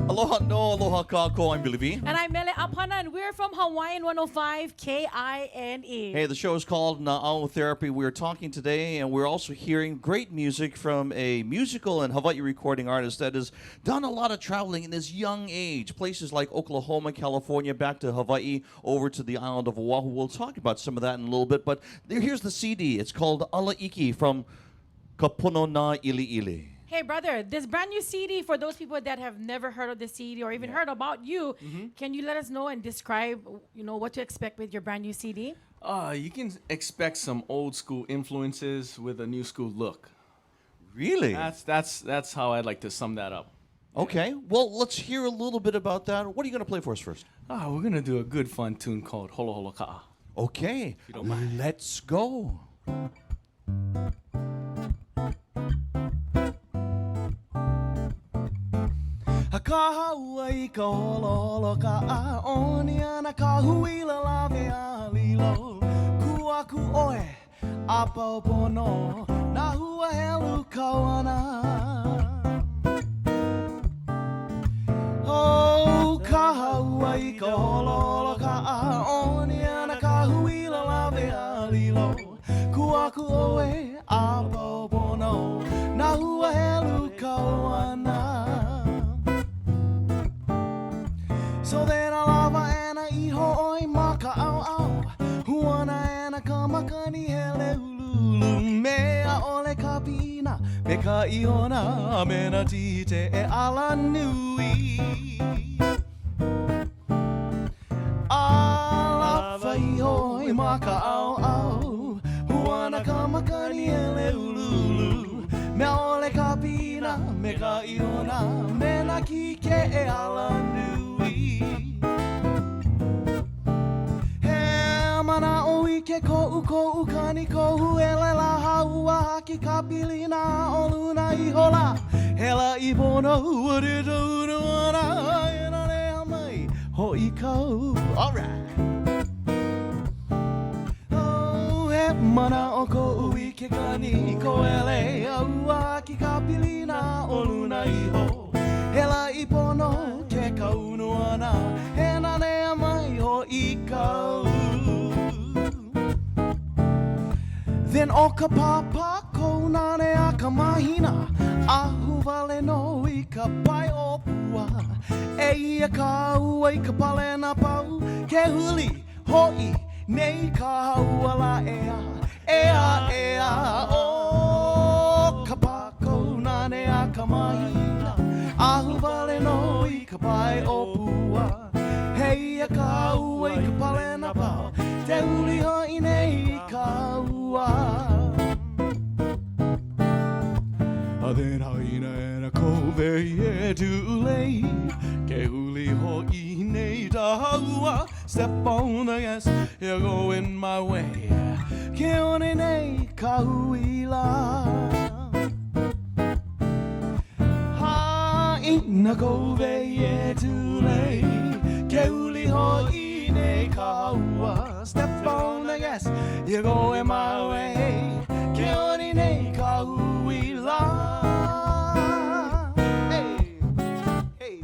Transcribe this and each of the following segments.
Aloha no, aloha kako, I'm Lihiwai. And I'm Mele, Apana, and we're from Hawaiian 105 KINE. Hey, the show is called Nāʻau Therapy. We're talking today, and we're also hearing great music from a musical and Hawaii recording artist that has done a lot of traveling in his young age. Places like Oklahoma, California, back to Hawaii, over to the island of Oahu. We'll talk about some of that in a little bit, but here's the CD. It's called Alaiki from Kapono Nāʻiliʻili. Hey, brother, this brand new CD, for those people that have never heard of the CD or even heard about you, can you let us know and describe, what to expect with your brand new CD? You can expect some old school influences with a new school look. Really? That's how I'd like to sum that up. Okay, well, let's hear a little bit about that. What are you going to play for us first? We're gonna do a good fun tune called Holo Holo Ka'a. Okay, you don't mind. Let's go. Ka Hawaii ka holo holo ka'a oni ana ka huila lawe a lilo ku aku oe a paupono na hua helu kawana oh ka Hawaii ka holo holo ka'a oni ana ka huila lawe a lilo ku aku oe a paupono na hua helu kawana. So then I lava ana iho oi maka au au Huana ana ka makani hele ululu Mea ole ka pina me ka iona Me na tite e ala nui Alafa iho oi maka au au Huana ka makani hele ululu Mea ole ka pina me ka iona Me na kike e ala nui Mana oi ke ko'u kani kohu ele la haua haki ka pili na oluna I hola Hela I pono urita uruana Ena lea mai ho I kau Alright Oh he mana o ko'u I ke kani ko ele Aua haki ka pili na oluna I ho Hela I pono ke kaunuana Ena lea mai ho I kau Then o ka papa ko nane a ka mahina Ahu wale no I ka pai o pua E ia ka ua I ka pale na pau Ke huli hoi nei ka haua la ea O ka pa ko nane a ka mahina Ahu wale no I ka pai o pua He ia ka ua I ka pale na pau Te huli hoi nei ka Then haina and a kove ye too late. Ke huli ho'i nei tahua. Step on the gas, you're going my way. Ke one nei ka huila. Haina kove ye too late. Ke huli ho'i nei ka hua. Step on the gas, you're going my way. Ke oni nei ka huila. Hey, hey.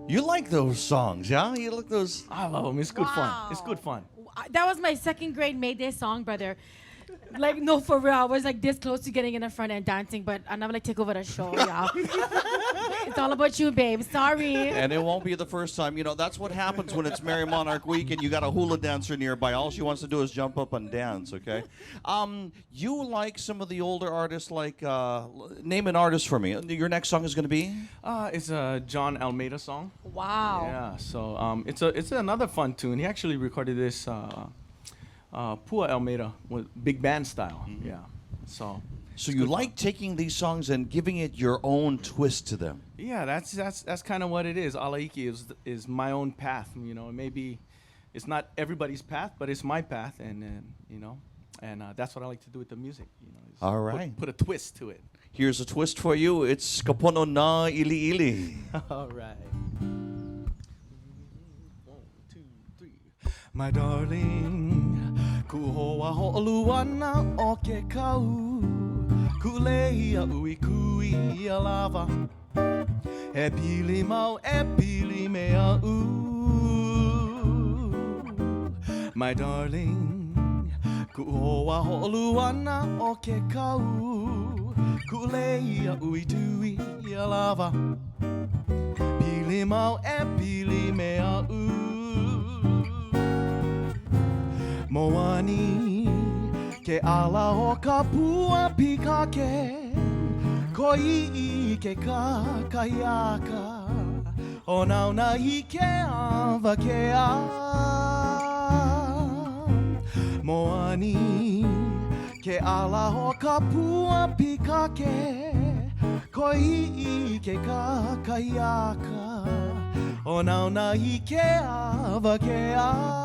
You like those songs, yeah? You like those? I love them. It's good fun. It's good fun. That was my second grade May Day song, brother. Like, no, for real. I was like this close to getting in the front and dancing, but I'm not gonna take over the show, y'all. It's all about you, babe. Sorry. And it won't be the first time. That's what happens when it's Merry Monarch Week and you got a hula dancer nearby. All she wants to do is jump up and dance, okay? You like some of the older artists, like, name an artist for me. Your next song is going to be? It's a John Almeida song. Wow. Yeah, so it's another fun tune. He actually recorded this Pua Almeida with big band style. Yeah, so you like taking these songs and giving it your own twist to them. Yeah, that's kind of what it is. Alaiki is my own path. Maybe it's not everybody's path, but it's my path, and that's what I like to do with the music. All right, put a twist to it. Here's a twist for you. It's Kapono Nāʻiliʻili. All right. My darling, ku hoa ho'olu ana o ke kau. Ku leia ui kui a lava. E pili mau, e pili mea u. My darling, ku hoa ho'olu ana o ke kau. Ku leia ui tui a lava. Pili mau, e pili mea u. Moani ke ala o ka pua pikake. Ko I ke kakaiaka. O nauna I ke awa ke a. Moani ke ala o ka pua pikake. Ko I ke kakaiaka. O nauna I ke awa ke a.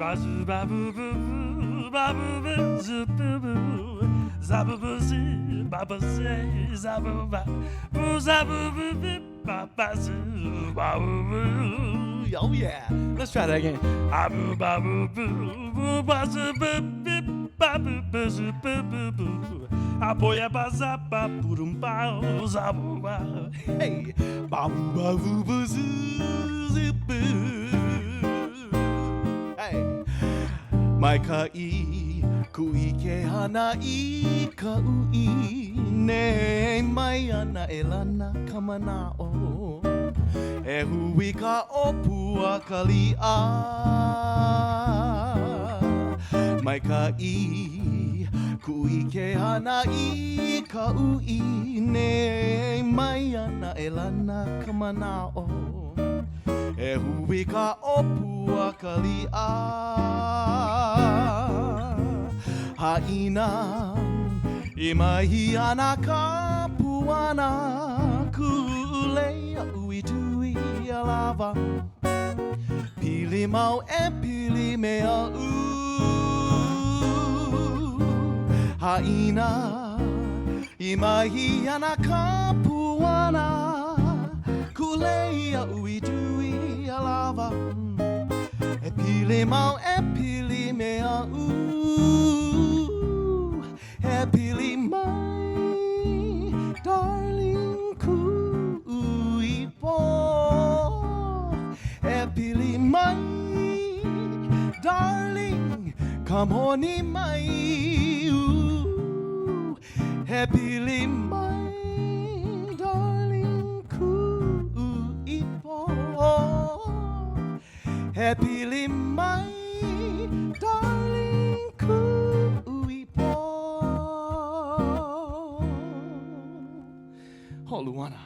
Bazu babu boo babu boo zubu boo zabu boo zi babu zi zabu ba boo zabu boo boo babu babu boo. Oh yeah, let's try that again. Abu babu boo boo bazu boo boo babu boo zubu boo boo. Aboya baza ba burum ba zabu ba. Hey, babu babu bazu zibu. Mai ka'i kui ke hana I ka ui. Nei mai ana e lana ka mana'o. E hui ka opua ka li'a. Mai ka'i kui ke hana I ka ui. Nei mai ana e lana ka mana'o. E hui ka opua ka li'a. Haina I mahi ana ka puana. Kulea ui tui a lava. Pili mau e pili mea u. Haina I mahi ana ka puana. Kulea ui tui a lava. E pili mau e pili mea u. E pili mai, darling kui po. E pili mai, darling come honi mai u. E pili mai, darling kui po. E pili mai, darling kui po. Holuana.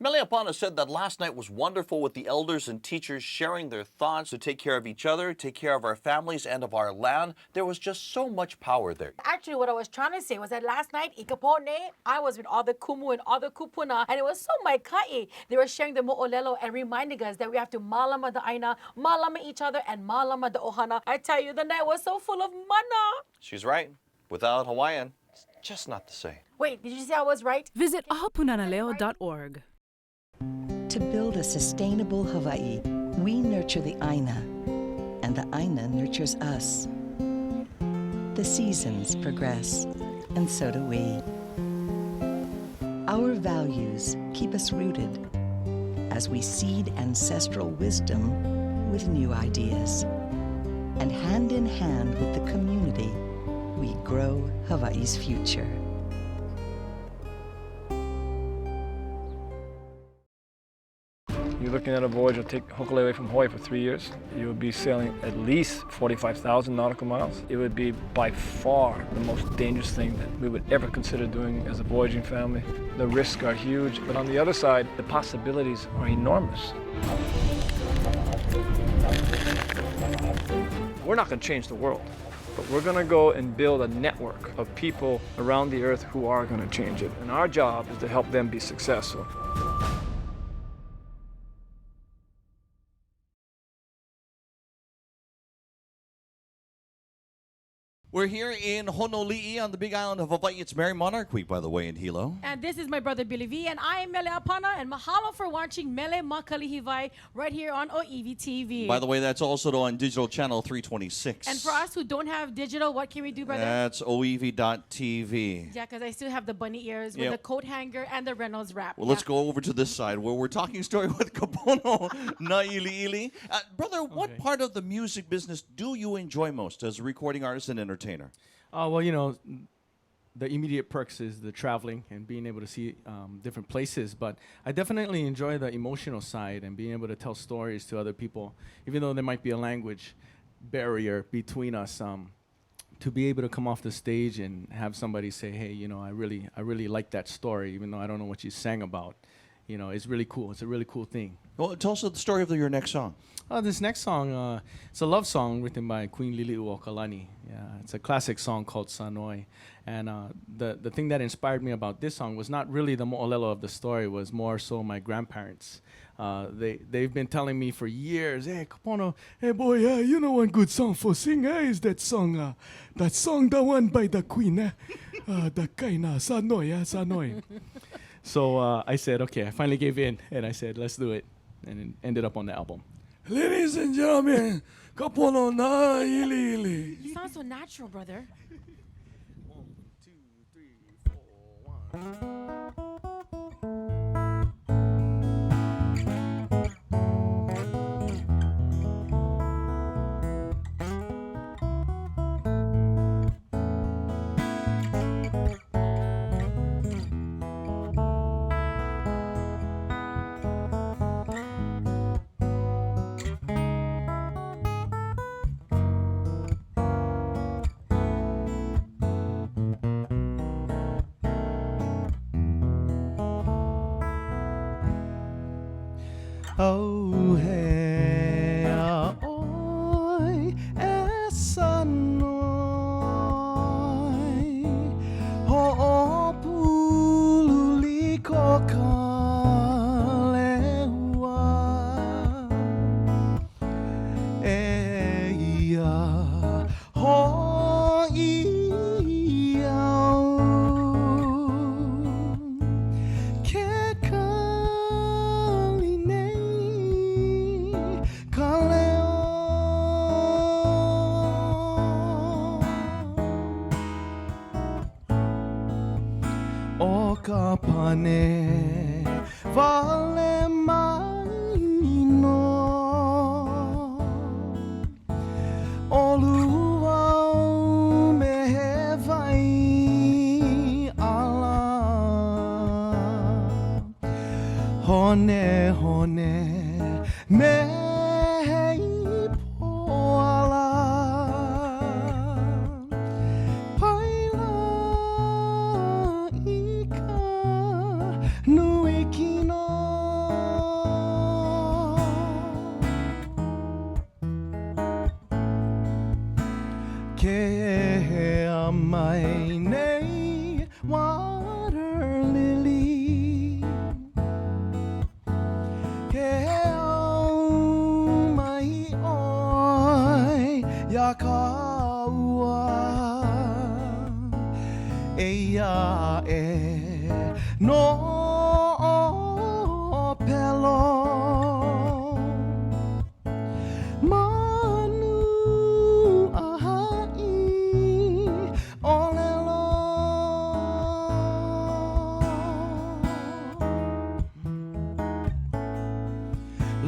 Mele Apana said that last night was wonderful with the elders and teachers sharing their thoughts to take care of each other, take care of our families and of our land. There was just so much power there. Actually, what I was trying to say was that last night, I Kapone, I was with all the kumu and all the kupuna, and it was so maikai. They were sharing the mo'olelo and reminding us that we have to malama the aina, malama each other, and malama the ohana. I tell you, the night was so full of mana. She's right. Without Hawaiian, it's just not the same. Wait, did you say I was right? Visit ahapunanaleo.org. To build a sustainable Hawaii, we nurture the Aina, and the Aina nurtures us. The seasons progress, and so do we. Our values keep us rooted as we seed ancestral wisdom with new ideas. And hand in hand with the community, we grow Hawaii's future. You're looking at a voyage that'll take Hokulea from Hawaii for 3 years. You would be sailing at least 45,000 nautical miles. It would be by far the most dangerous thing that we would ever consider doing as a voyaging family. The risks are huge, but on the other side, the possibilities are enormous. We're not going to change the world, but we're going to go and build a network of people around the earth who are going to change it. And our job is to help them be successful. We're here in Honolulu on the Big Island of Hawaii. It's Merry Monarch Week, by the way, in Hilo. And this is my brother Billy V, and I am Mele Apana, and mahalo for watching Mele Maka Lihiwai right here on ʻŌiwi TV. By the way, that's also on digital channel 326. And for us who don't have digital, what can we do, brother? That's ʻŌiwi.tv. Yeah, because I still have the bunny ears with Yep. the coat hanger and the Reynolds wrap. Well, let's go over to this side where we're talking story with Kapono Nāʻiliʻili. Brother, what part of the music business do you enjoy most as a recording artist and entertainer? Well, you know, the immediate perks is the traveling and being able to see different places. But I definitely enjoy the emotional side and being able to tell stories to other people, even though there might be a language barrier between us. To be able to come off the stage and have somebody say, "Hey, you know, I really like that story, even though I don't know what you sang about." You know, it's really cool. It's a really cool thing. Well, tell us the story of your next song. This next song, it's a love song written by Queen Liliuokalani. Yeah, it's a classic song called Sanoi. And the thing that inspired me about this song was not really the mo'olelo of the story, was more so my grandparents. They've been telling me for years, "Hey, Kapono, hey boy, you know one good song for sing, is that song, the one by the Queen, the kaina, Sanoi, Sanoi." So I said, okay, I finally gave in, and I said, let's do it, and it ended up on the album. Ladies and gentlemen, Kapono Nāʻiliʻili. You sound so natural, brother. 1, 2, 3, 4, 1. Oh, hey, oi, essa noi, ho pululi ko kalewa, eia, ho ia, ke o ka pane vale mai no o lua me he vai ala hone me he poala nui kino ke a mai nei water lily ke au mai oi ya kaua eia no pelo manu ahai olelo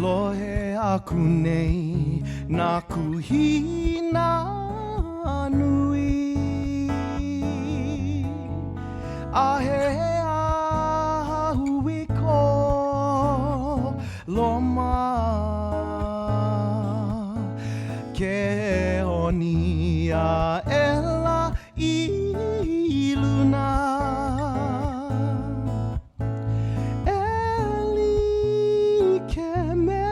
lohe aku nei na kuhina nui ahe ahui ko loma ke oni a ela I luna eli ke me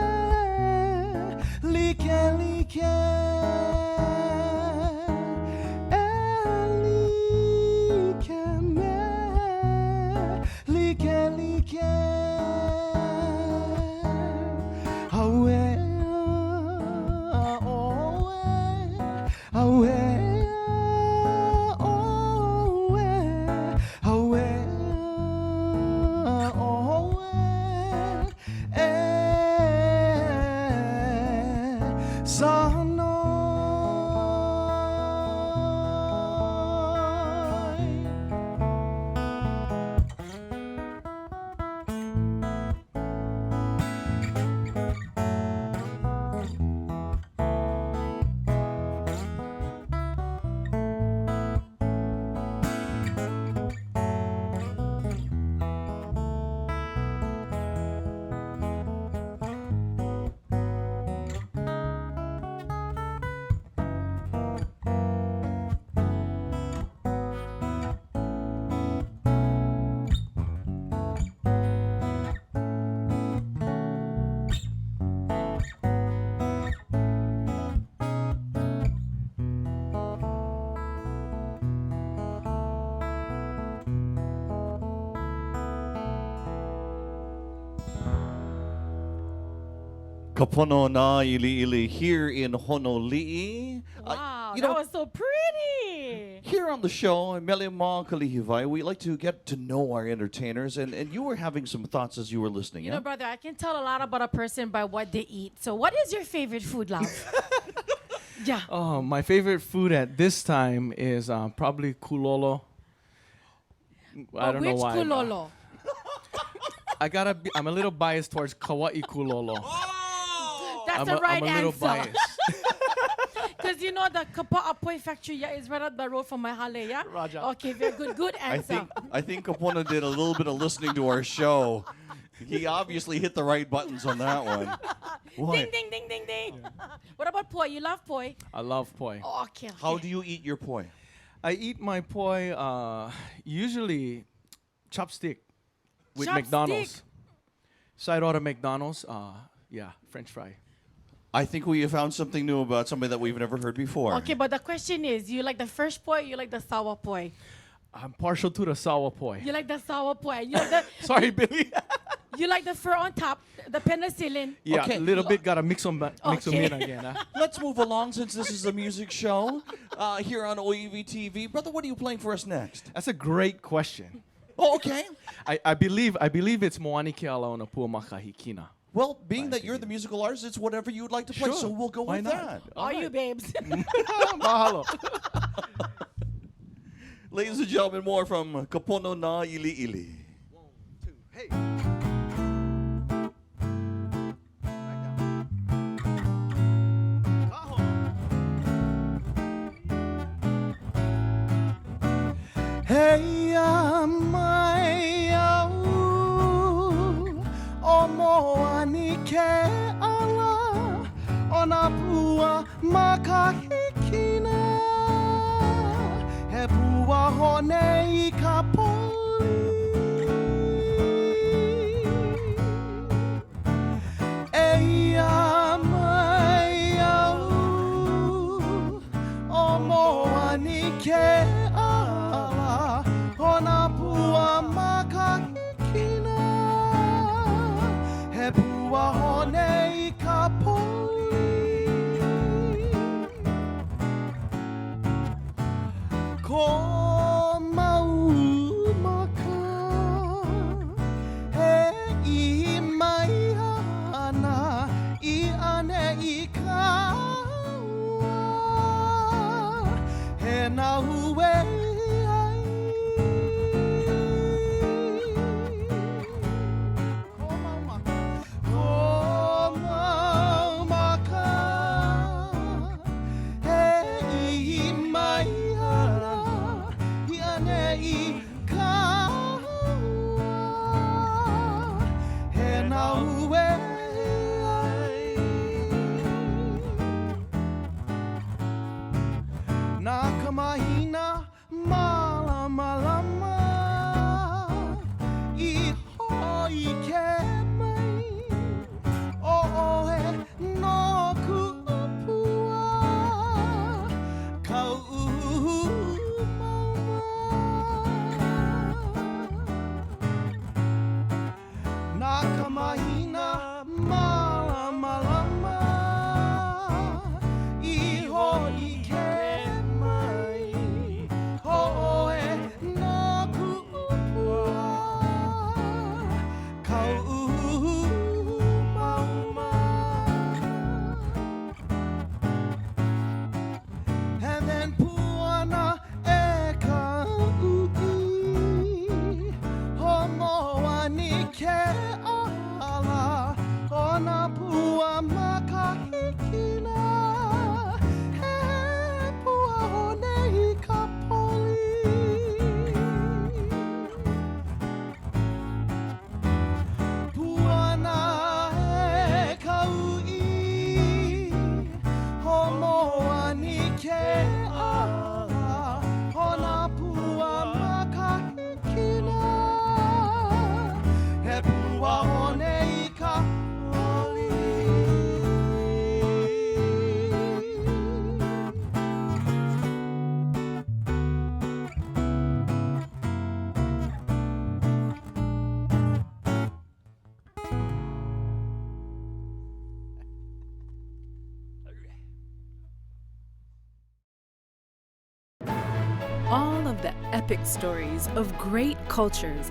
like eli ke me like Awe Kapono Nāʻiliʻili here in Honolulu. Wow, you that know, was so pretty. here on the show, Mele Lihiwai, we like to get to know our entertainers, and you were having some thoughts as you were listening. You Yeah? know, brother, I can tell a lot about a person by what they eat. So what is your favorite food, love? Yeah. Oh, my favorite food at this time is probably kulolo. I don't know Which why. kulolo? I'm a little biased towards kawaii kulolo. That's the right I'm a little answer. biased. Because you know the Kapa'apoi factory is right up the road from my hale, yeah? Raja. Okay, very good. Good answer. I think Kapono did a little bit of listening to our show. He obviously hit the right buttons on that one. Boy, Ding, ding, ding, ding, ding. What about poi? You love poi? I love poi. Oh, okay. how do you eat your poi? I eat my poi usually chopstick with Chopstick? McDonald's. Side order McDonald's. Yeah, French fry. I think we have found something new about somebody that we've never heard before. Okay, but the question is, you like the fresh poi or you like the sour poi? I'm partial to the sour poi. You like the sour poi. You like the, Sorry, Billy. you like the fur on top, the penicillin. Yeah, Okay. a little bit gotta mix them Okay. in again. Huh? Let's move along since this is a music show here on ʻŌiwi TV. Brother, what are you playing for us next? That's a great question. Oh, okay. I believe it's Moani Keala on a Puamakahikina. Well, being that you're the musical artist, it's whatever you would like to play, Sure. so we'll go Why with not? that. Are you, babes? Mahalo. Ladies and gentlemen, more from Kapono Nāʻiliʻili. Hey. Hey, mai au o moani ke ala o nā pua makahikina he pua hone i ka poli Eia mai au o moani ke ala o nā pua makahikina he pua hone i ka poli ko mau maka he I mai ana I ane I ka ua he nā hue ai ko mau maka ko mau maka he I mai ana I ane I ka ua he nā hue ai Nā ka mahina malama lama I hoi ke mai O oe no ku'upua Kau uhu maua epic stories of great cultures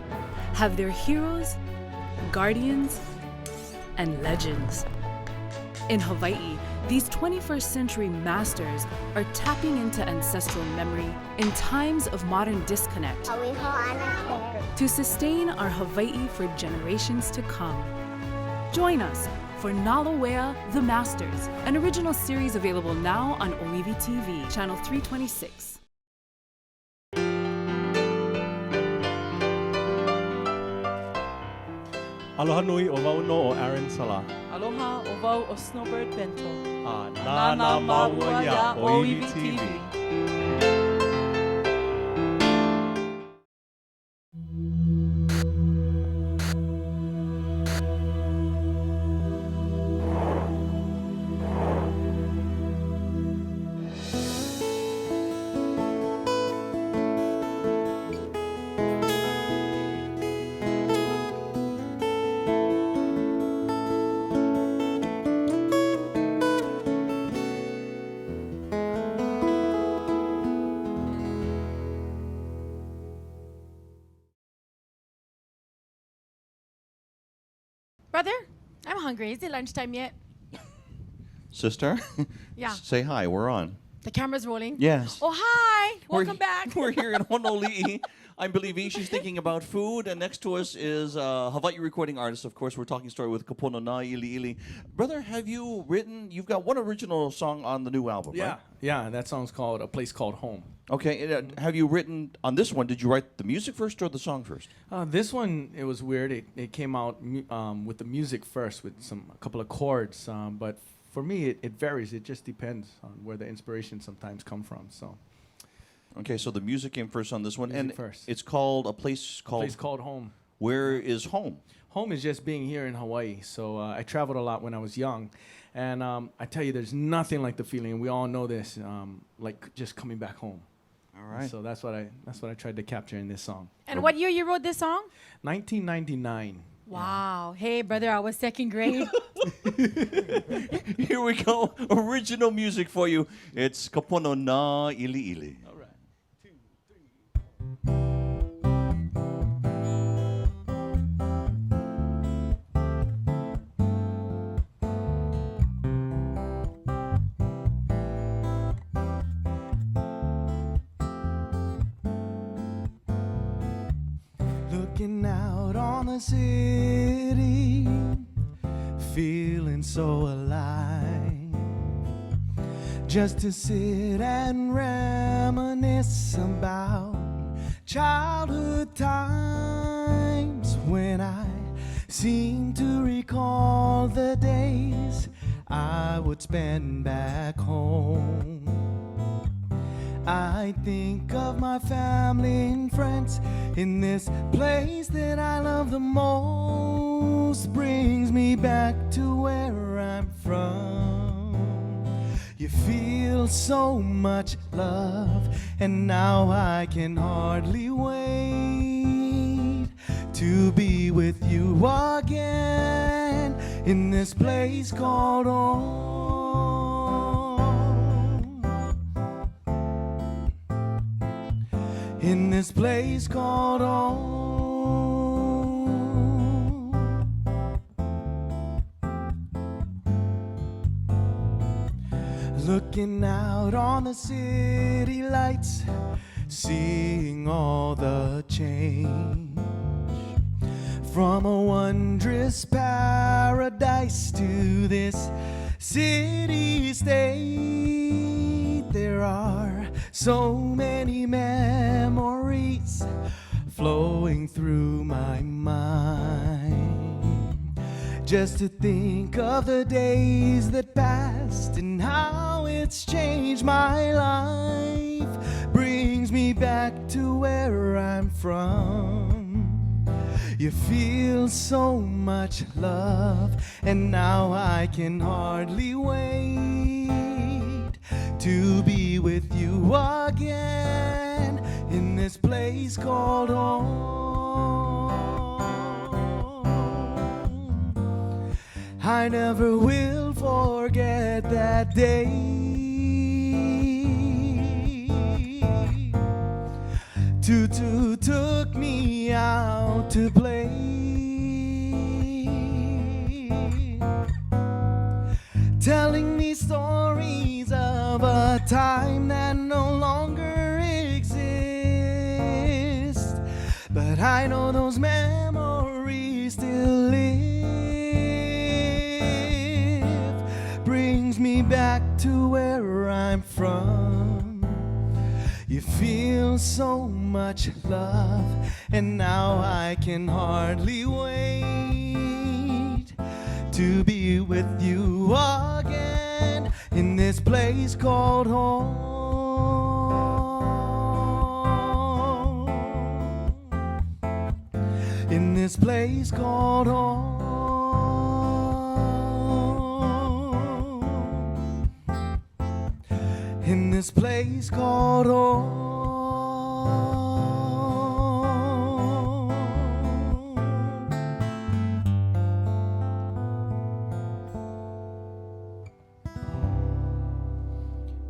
have their heroes, guardians, and legends. In Hawaii, these 21st century masters are tapping into ancestral memory in times of modern disconnect to sustain our Hawaii for generations to come. Join us for Nāʻiliʻili The Masters, an original series available now on ʻŌiwi TV, channel 326. Aloha nui o wau no o Aaron Salah. Aloha o wau o Snowbird Bento. Nana maua ya ʻŌiwi TV. Brother, I'm hungry. Is it lunchtime yet? Sister? Yeah. Say hi. We're on. The camera's rolling? Yes. Oh, hi. We're Welcome back. We're here in Honolulu. I'm Believe She's thinking about food, and next to us is Hawaii recording artist. Of course, we're talking story with Kapono Nāʻiliʻili. Brother, have you written? You've got one original song on the new album, right? Yeah, that song's called A Place Called Home. Okay, and, have you written on this one? Did you write the music first or the song first? This one, it was weird. It came out with the music first, with a couple of chords. But for me, it varies. It just depends on where the inspiration sometimes come from. So. Okay, so the music came first on this one, Music and first. it's called A Place Called Home. Where is home? Home is just being here in Hawaii. So I traveled a lot when I was young, and I tell you, there's nothing like the feeling. And we all know this, like just coming back home. All right. So that's what I tried to capture in this song. And what year you wrote this song? 1999. Wow. Hey, brother, I was second grade. Here we go. Original music for you. It's Kapono Nāʻiliʻili. All right. Looking out on the city, feeling so alive. Just to sit and reminisce about childhood times when I seem to recall the days I would spend back home. I think of my family and friends in this place that I love the most. Brings me back to where I'm from. You feel so much love, and now I can hardly wait to be with you again in this place called home. In this place called home. Looking out on the city lights, seeing all the change. From a wondrous paradise to this city state, there are so many memories flowing through my mind. Just to think of the days that passed and how it's changed my life brings me back to where I'm from. You feel so much love, and now I can hardly wait to be with you again in this place called home. I never will forget that day. Tutu took me out to play, telling me stories of a time that no longer exists. But I know those memories still live. Brings me back to where I'm from. You feel so much love, and now I can hardly wait to be with you again in this place called home. In this place called home. In this place called home.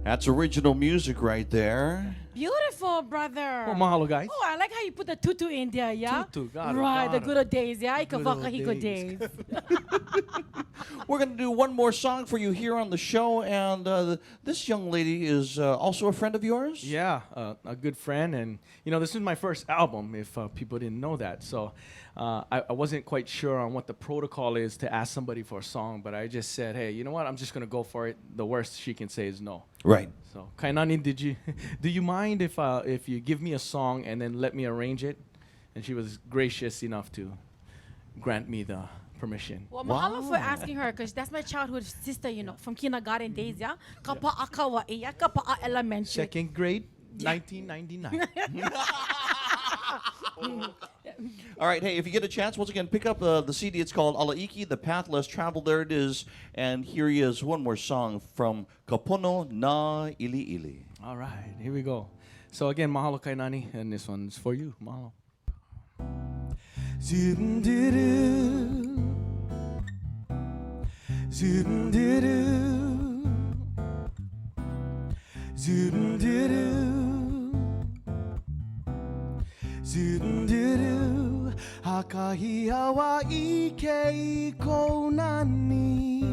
That's original music right there. Beautiful, brother. Oh, mahalo, guys. Oh, I like how you put the tutu in there, yeah? Tutu, got it, right, got the it. good old days, yeah? Good old Ikawakahigo days. days. We're going to do one more song for you here on the show, and this young lady is also a friend of yours? Yeah, a good friend, and this is my first album. If people didn't know that, so I wasn't quite sure on what the protocol is to ask somebody for a song, but I just said, hey, you know what? I'm just gonna go for it. The worst she can say is no. Right. So, Kainani, do you mind if you give me a song and then let me arrange it? And she was gracious enough to grant me the permission. Well, mahalo for asking her, because that's my childhood sister, from kindergarten days, yeah? Kapa'a kawaii, yeah? Kapa'a elementary. Second grade, 1999. All right, hey, if you get a chance, once again, pick up the CD. It's called Alaiki, The Path Less Traveled. There it is. And here he is, one more song from Kapono Nāʻiliʻili. All right, here we go. So again, mahalo Kainani, and this one's for you. Mahalo. Zoom-doo-doo. Zoom-doo-doo. Zoom-doo-doo. Zoom-doo-doo. Hakahi'a wa ike ko nani.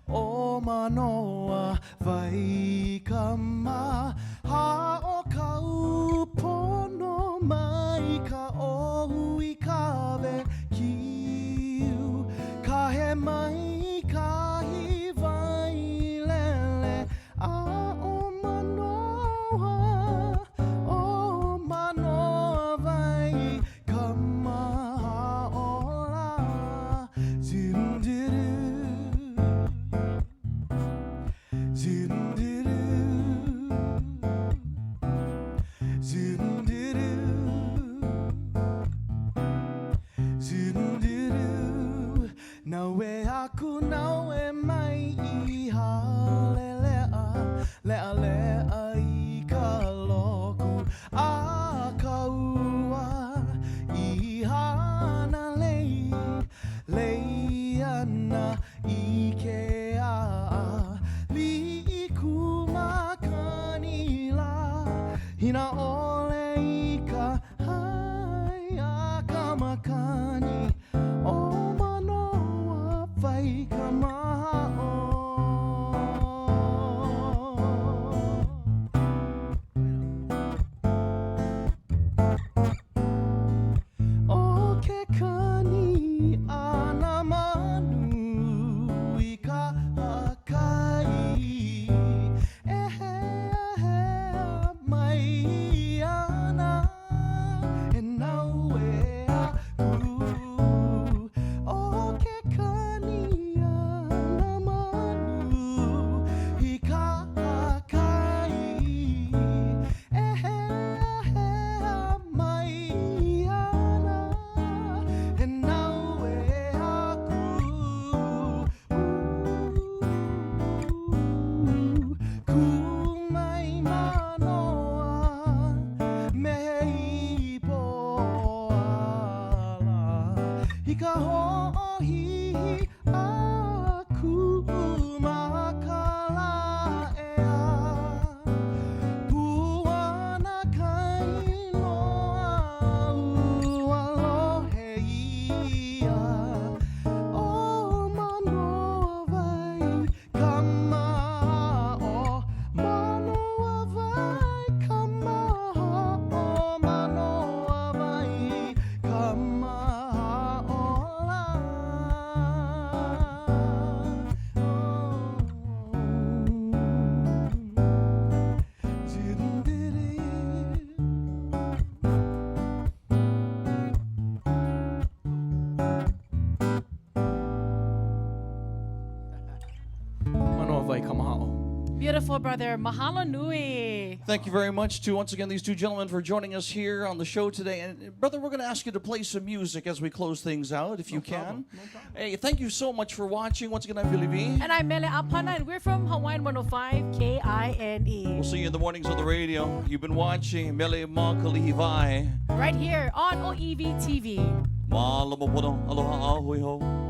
O manoa vai kama. Ha o Kapono mai ka ohui kawe kiu. Kahe mai kahi vai lele. A o manoa. O manoa vai kama ola. Zoom-doo-doo. Zoom-doo-doo. Zoom-doo-doo. Zoom-doo-doo. Naue aku naue mai I halelea. Lea I ka loku. A kaua I hana lei. Leiana I ke a. Li kumakanila. Hina ole I ka hai a kamakani. O manoa vai ka maha o. O ke kani ana manu I ka hakai. Ehea mai ana. E naue aku. O ke kani ana manu I ka hakai. Ehea mai ana. E naue aku. Kumai manoa me poala. I ka hoʻohihi aku makala ea. Puana kai Beautiful, brother. Mahalo nui. Thank you very much to, once again, these two gentlemen for joining us here on the show today. And, brother, we're going to ask you to play some music as we close things out, if you can. Hey, thank you so much for watching. Once again, I'm Lihiwai. And I'm Mele Apana, and we're from Hawaiian 105 KINE. We'll see you in the mornings on the radio. You've been watching Mele Maka Lihiwai. Right here on ʻŌiwi TV. Mālama pono, aloha a hui ho.